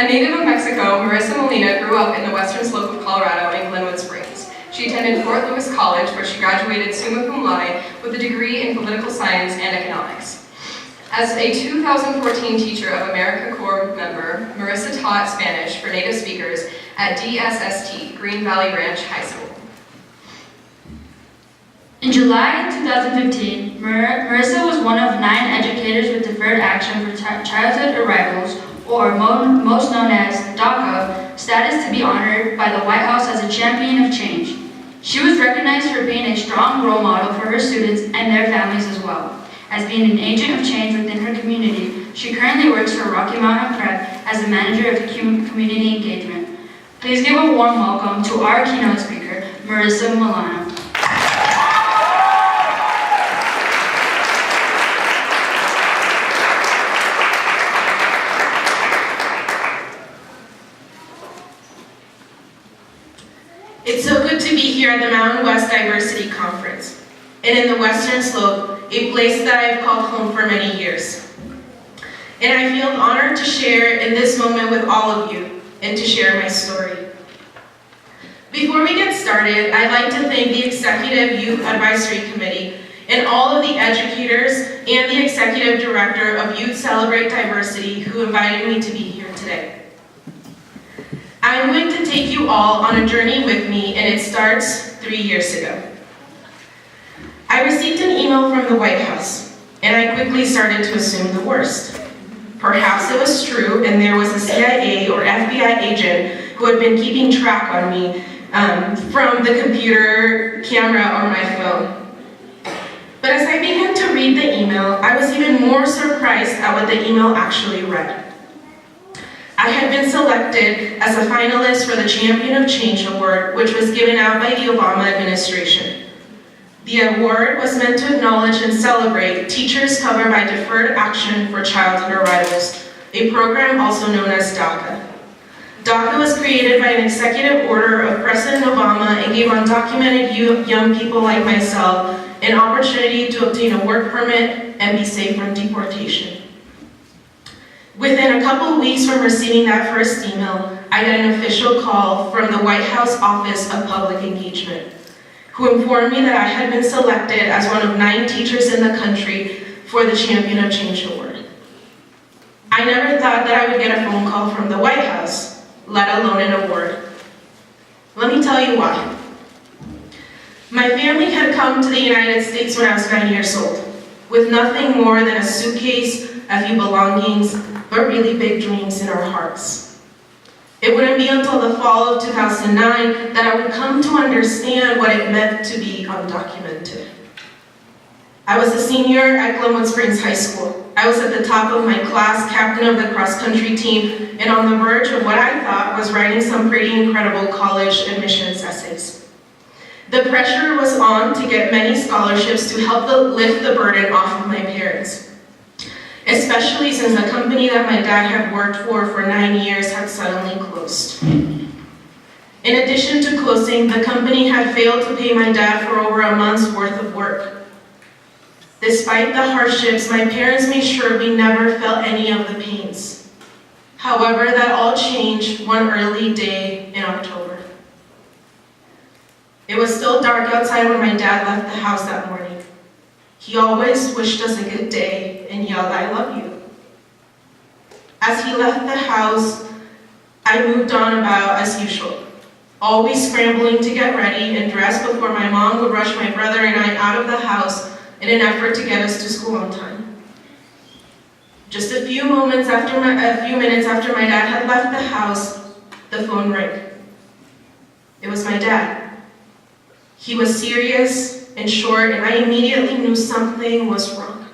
A native of Mexico, Marissa Molina grew up in the western slope of Colorado in Glenwood Springs. She attended Fort Lewis College, where she graduated summa cum laude with a degree in political science and economics. As a 2014 Teacher of America Corps member, Marissa taught Spanish for native speakers at DSST, Green Valley Ranch High School. In July 2015, Marissa was one of 9 educators with Deferred Action for Childhood Arrivals, or most known as DACA, status to be honored by the White House as a champion of change. She was recognized for being a strong role model for her students and their families as well. As being an agent of change within her community, she currently works for Rocky Mountain Prep as the manager of community engagement. Please give a warm welcome to our keynote speaker, Marissa Molina. It's so good to be here at the Mountain West Diversity Conference, and in the Western Slope, a place that I've called home for many years. And I feel honored to share in this moment with all of you, and to share my story. Before we get started, I'd like to thank the Executive Youth Advisory Committee and all of the educators and the Executive Director of Youth Celebrate Diversity who invited me to be here today. I'm going to take you all on a journey with me, and it starts 3 years ago. I received an email from the White House, and I quickly started to assume the worst. Perhaps it was true, and there was a CIA or FBI agent who had been keeping track on me from the computer camera on my phone. But as I began to read the email, I was even more surprised at what the email actually read. I had been selected as a finalist for the Champion of Change Award, which was given out by the Obama administration. The award was meant to acknowledge and celebrate teachers covered by Deferred Action for Childhood Arrivals, a program also known as DACA. DACA was created by an executive order of President Obama and gave undocumented young people like myself an opportunity to obtain a work permit and be safe from deportation. Within a couple of weeks from receiving that first email, I got an official call from the White House Office of Public Engagement, who informed me that I had been selected as one of 9 teachers in the country for the Champion of Change Award. I never thought that I would get a phone call from the White House, let alone an award. Let me tell you why. My family had come to the United States when I was 9 years old, with nothing more than a suitcase, a few belongings, but really big dreams in our hearts. It wouldn't be until the fall of 2009 that I would come to understand what it meant to be undocumented. I was a senior at Glenwood Springs High School. I was at the top of my class, captain of the cross-country team, and on the verge of what I thought was writing some pretty incredible college admissions essays. The pressure was on to get many scholarships to help lift the burden off of my parents, especially since the company that my dad had worked for 9 years had suddenly closed. In addition to closing, the company had failed to pay my dad for over a month's worth of work. Despite the hardships, my parents made sure we never felt any of the pains. However, that all changed one early day in October. It was still dark outside when my dad left the house that morning. He always wished us a good day and yelled, "I love you." As he left the house, I moved on about as usual, always scrambling to get ready and dress before my mom would rush my brother and I out of the house in an effort to get us to school on time. Just a few minutes after my dad had left the house, the phone rang. It was my dad. He was serious and short, and I immediately knew something was wrong.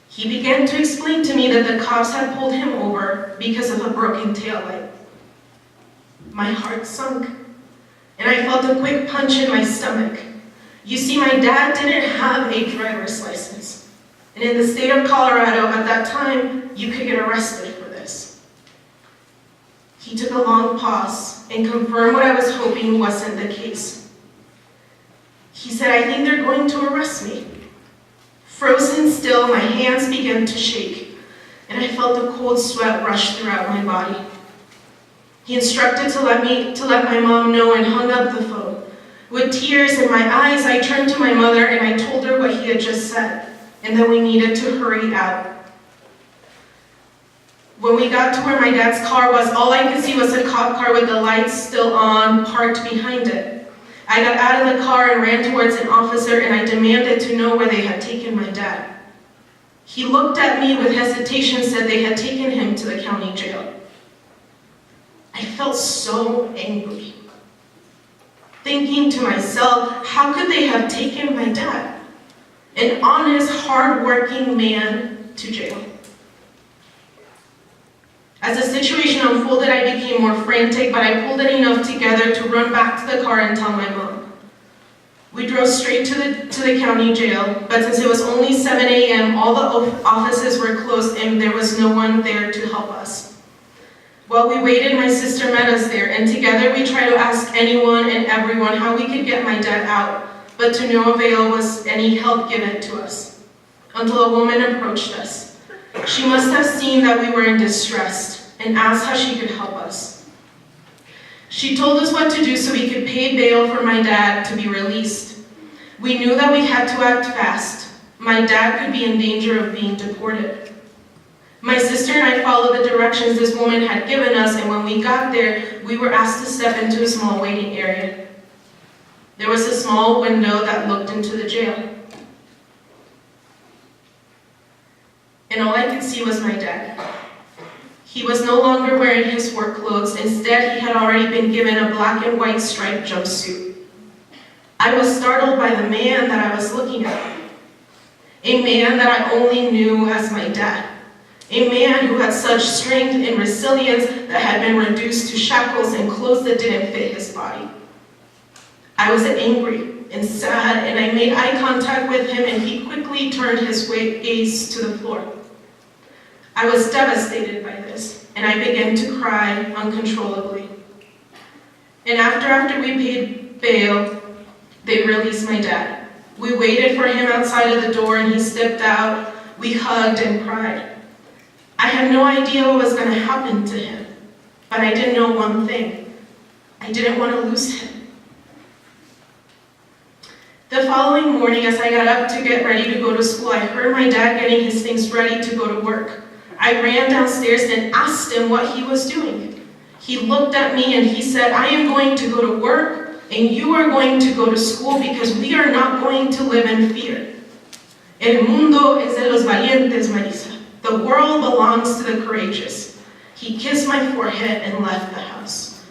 He began to explain to me that the cops had pulled him over because of a broken taillight. My heart sunk, and I felt a quick punch in my stomach. You see, my dad didn't have a driver's license, and in the state of Colorado at that time, you could get arrested for this. He took a long pause and confirmed what I was hoping wasn't the case. He said, "I think they're going to arrest me." Frozen still, my hands began to shake, and I felt a cold sweat rush throughout my body. He instructed to let my mom know and hung up the phone. With tears in my eyes, I turned to my mother and I told her what he had just said, and that we needed to hurry out. When we got to where my dad's car was, all I could see was a cop car with the lights still on, parked behind it. I got out of the car and ran towards an officer, and I demanded to know where they had taken my dad. He looked at me with hesitation, said they had taken him to the county jail. I felt so angry, thinking to myself, how could they have taken my dad, an honest, hard-working man, to jail? As the situation unfolded, I became more frantic, but I pulled it enough together to run back to the car and tell my mom. We drove straight to the county jail, but since it was only 7 a.m., all the offices were closed and there was no one there to help us. While we waited, my sister met us there, and together we tried to ask anyone and everyone how we could get my dad out, but to no avail was any help given to us, until a woman approached us. She must have seen that we were in distress and asked how she could help us. She told us what to do so we could pay bail for my dad to be released. We knew that we had to act fast. My dad could be in danger of being deported. My sister and I followed the directions this woman had given us, and when we got there, we were asked to step into a small waiting area. There was a small window that looked into the jail. And all I could see was my dad. He was no longer wearing his work clothes. Instead, he had already been given a black and white striped jumpsuit. I was startled by the man that I was looking at. A man that I only knew as my dad. A man who had such strength and resilience that had been reduced to shackles and clothes that didn't fit his body. I was angry and sad, and I made eye contact with him, and he quickly turned his gaze to the floor. I was devastated by this, and I began to cry uncontrollably. And after we paid bail, they released my dad. We waited for him outside of the door, and he stepped out. We hugged and cried. I had no idea what was going to happen to him, but I did know one thing. I didn't want to lose him. The following morning, as I got up to get ready to go to school, I heard my dad getting his things ready to go to work. I ran downstairs and asked him what he was doing. He looked at me and he said, I am going to go to work and you are going to go to school because we are not going to live in fear. El mundo es de los valientes, Marissa. The world belongs to the courageous. He kissed my forehead and left the house.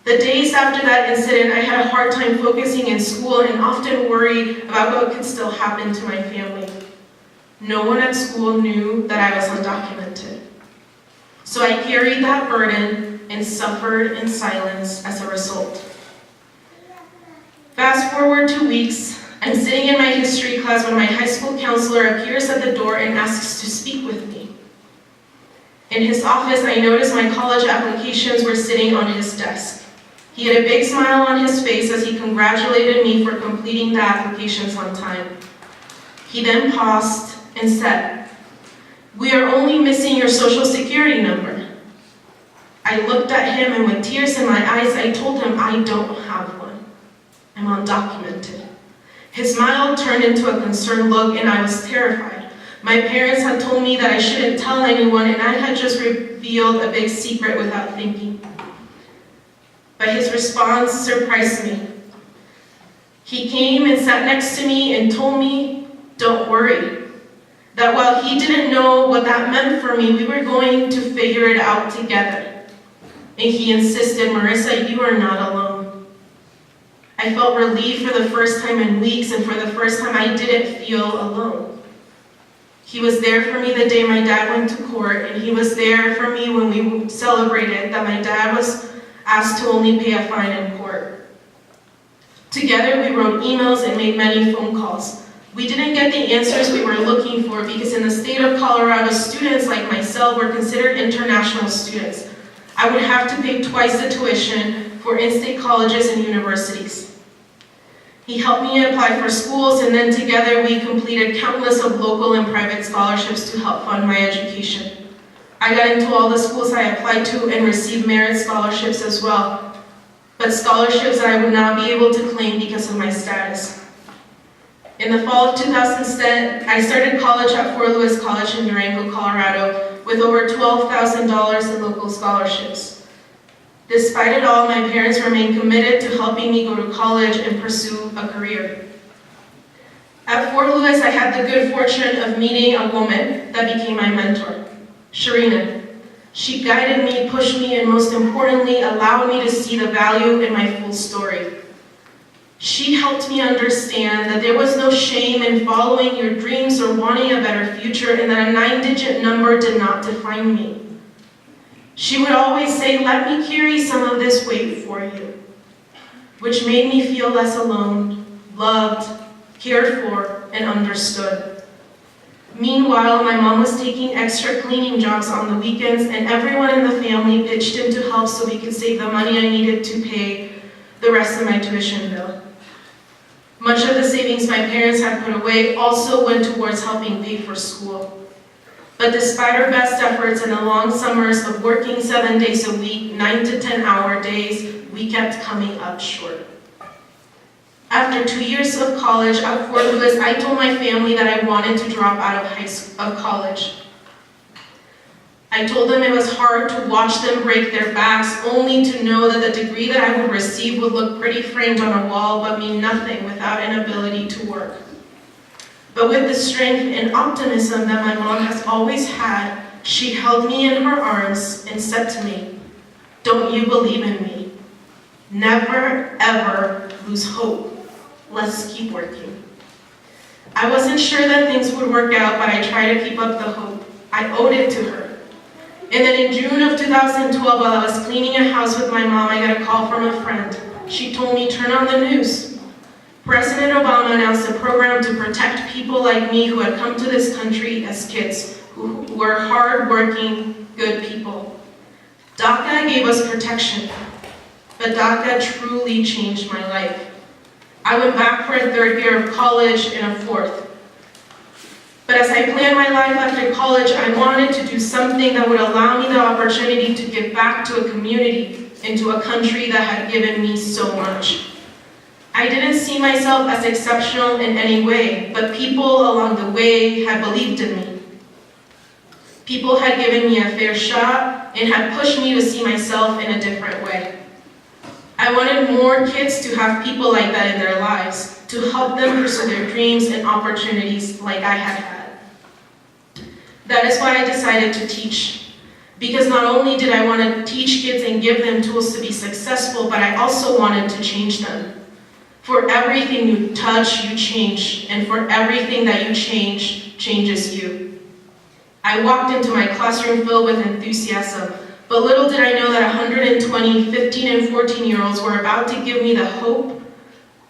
The days after that incident, I had a hard time focusing in school and often worried about what could still happen to my family. No one at school knew that I was undocumented. So I carried that burden and suffered in silence as a result. Fast forward 2 weeks, I'm sitting in my history class when my high school counselor appears at the door and asks to speak with me. In his office, I noticed my college applications were sitting on his desk. He had a big smile on his face as he congratulated me for completing the applications on time. He then paused and said, "We are only missing your social security number." I looked at him and with tears in my eyes, I told him I don't have one. I'm undocumented. His smile turned into a concerned look and I was terrified. My parents had told me that I shouldn't tell anyone and I had just revealed a big secret without thinking. But his response surprised me. He came and sat next to me and told me, "Don't worry." That while he didn't know what that meant for me, we were going to figure it out together. And he insisted, "Marissa, you are not alone." I felt relieved for the first time in weeks, and for the first time I didn't feel alone. He was there for me the day my dad went to court, and he was there for me when we celebrated that my dad was asked to only pay a fine in court. Together we wrote emails and made many phone calls. We didn't get the answers we were looking for because in the state of Colorado, students like myself were considered international students. I would have to pay twice the tuition for in-state colleges and universities. He helped me apply for schools, and then together we completed countless of local and private scholarships to help fund my education. I got into all the schools I applied to and received merit scholarships as well, but scholarships that I would not be able to claim because of my status. In the fall of 2010, I started college at Fort Lewis College in Durango, Colorado, with over $12,000 in local scholarships. Despite it all, my parents remained committed to helping me go to college and pursue a career. At Fort Lewis, I had the good fortune of meeting a woman that became my mentor, Sharina. She guided me, pushed me, and most importantly, allowed me to see the value in my full story. She helped me understand that there was no shame in following your dreams or wanting a better future, and that a 9-digit number did not define me. She would always say, "Let me carry some of this weight for you," which made me feel less alone, loved, cared for, and understood. Meanwhile, my mom was taking extra cleaning jobs on the weekends, and everyone in the family pitched in to help so we could save the money I needed to pay the rest of my tuition bill. Much of the savings my parents had put away also went towards helping pay for school. But despite our best efforts and the long summers of working 7 days a week, 9 to 10-hour days, we kept coming up short. After 2 years of college at Fort Lewis, I told my family that I wanted to drop out of college. I told them it was hard to watch them break their backs, only to know that the degree that I would receive would look pretty framed on a wall, but mean nothing without an ability to work. But with the strength and optimism that my mom has always had, she held me in her arms and said to me, "Don't you believe in me? Never, ever lose hope. Let's keep working." I wasn't sure that things would work out, but I tried to keep up the hope. I owed it to her. And then in June of 2012, while I was cleaning a house with my mom, I got a call from a friend. She told me, "Turn on the news. President Obama announced a program to protect people like me who had come to this country as kids, who were hard-working, good people. DACA gave us protection, but DACA truly changed my life. I went back for a 3rd year of college and a 4th. But as I planned my life after college, I wanted to do something that would allow me the opportunity to give back to a community and to a country that had given me so much. I didn't see myself as exceptional in any way, but people along the way had believed in me. People had given me a fair shot and had pushed me to see myself in a different way. I wanted more kids to have people like that in their lives, to help them pursue their dreams and opportunities like I had had. That is why I decided to teach. Because not only did I want to teach kids and give them tools to be successful, but I also wanted to change them. For everything you touch, you change, and for everything that you change, changes you. I walked into my classroom filled with enthusiasm, but little did I know that 120 15 and 14-year-olds were about to give me the hope,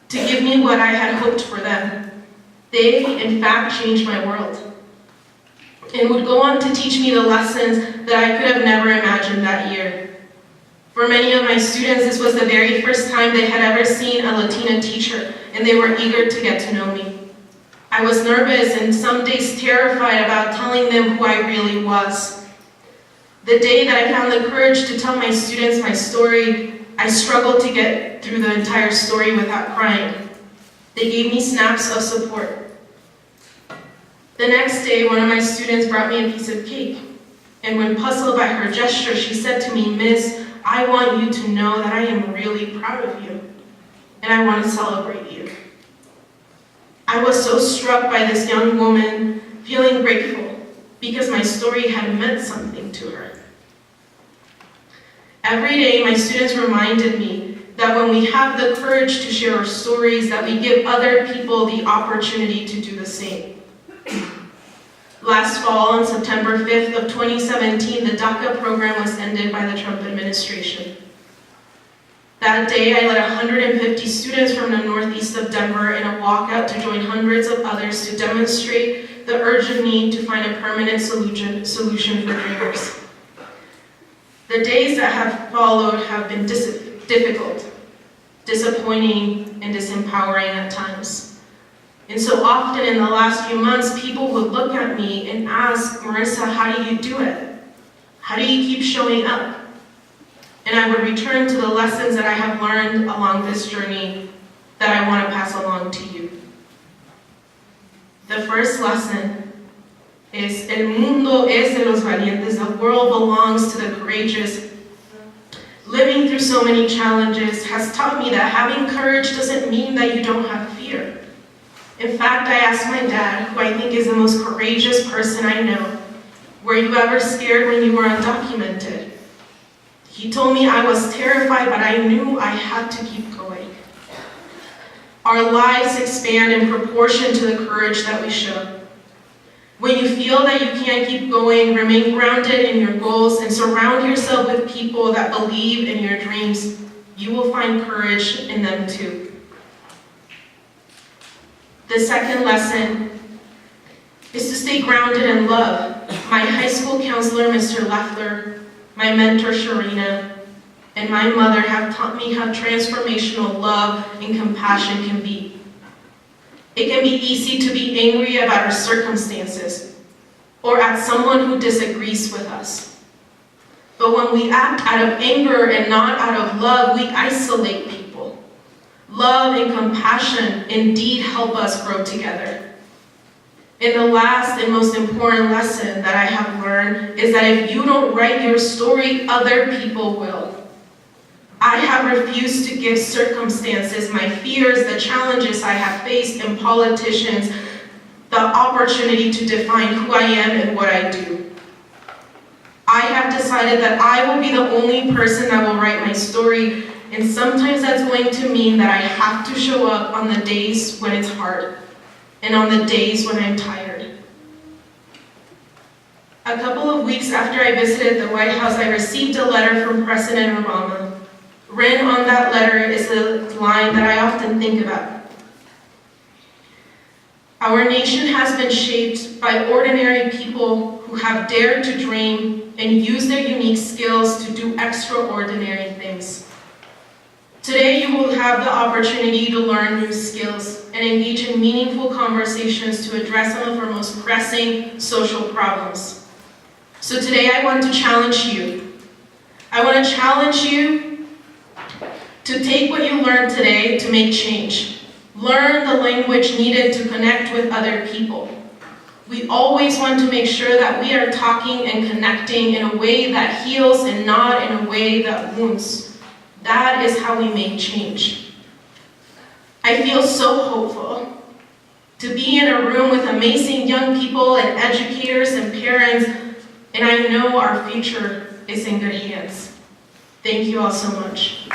to give me what I had hoped for them. They, in fact, changed my world, and would go on to teach me the lessons that I could have never imagined that year. For many of my students, this was the very first time they had ever seen a Latina teacher, and they were eager to get to know me. I was nervous and some days terrified about telling them who I really was. The day that I found the courage to tell my students my story, I struggled to get through the entire story without crying. They gave me snaps of support. The next day, one of my students brought me a piece of cake, and when puzzled by her gesture, she said to me, "Miss, I want you to know that I am really proud of you, and I want to celebrate you." I was so struck by this young woman, feeling grateful, because my story had meant something to her. Every day, my students reminded me that when we have the courage to share our stories, that we give other people the opportunity to do the same. Last fall, on September 5th of 2017, the DACA program was ended by the Trump administration. That day, I led 150 students from the northeast of Denver in a walkout to join hundreds of others to demonstrate the urgent need to find a permanent solution for dreamers. The days that have followed have been difficult, disappointing, and disempowering at times. And so often in the last few months, people would look at me and ask, Marissa, how do you do it? How do you keep showing up? And I would return to the lessons that I have learned along this journey that I want to pass along to you. The first lesson is, el mundo es de los valientes, the world belongs to the courageous. Living through so many challenges has taught me that having courage doesn't mean that you don't have fear. In fact, I asked my dad, who I think is the most courageous person I know, were you ever scared when you were undocumented? He told me I was terrified, but I knew I had to keep going. Our lives expand in proportion to the courage that we show. When you feel that you can't keep going, remain grounded in your goals and surround yourself with people that believe in your dreams. You will find courage in them too. The second lesson is to stay grounded in love. My high school counselor, Mr. Leffler, my mentor, Sharina, and my mother have taught me how transformational love and compassion can be. It can be easy to be angry about our circumstances or at someone who disagrees with us. But when we act out of anger and not out of love, we isolate people. Love and compassion indeed help us grow together. And the last and most important lesson that I have learned is that if you don't write your story, other people will. I have refused to give circumstances, my fears, the challenges I have faced, and politicians the opportunity to define who I am and what I do. I have decided that I will be the only person that will write my story, and sometimes that's going to mean that I have to show up on the days when it's hard, and on the days when I'm tired. A couple of weeks after I visited the White House, I received a letter from President Obama. Written on that letter is a line that I often think about. Our nation has been shaped by ordinary people who have dared to dream and use their unique skills to do extraordinary things. Today you will have the opportunity to learn new skills and engage in meaningful conversations to address some of our most pressing social problems. So today I want to challenge you. I want to challenge you to take what you learned today to make change. Learn the language needed to connect with other people. We always want to make sure that we are talking and connecting in a way that heals and not in a way that wounds. That is how we make change. I feel so hopeful to be in a room with amazing young people and educators and parents, and I know our future is in good hands. Thank you all so much.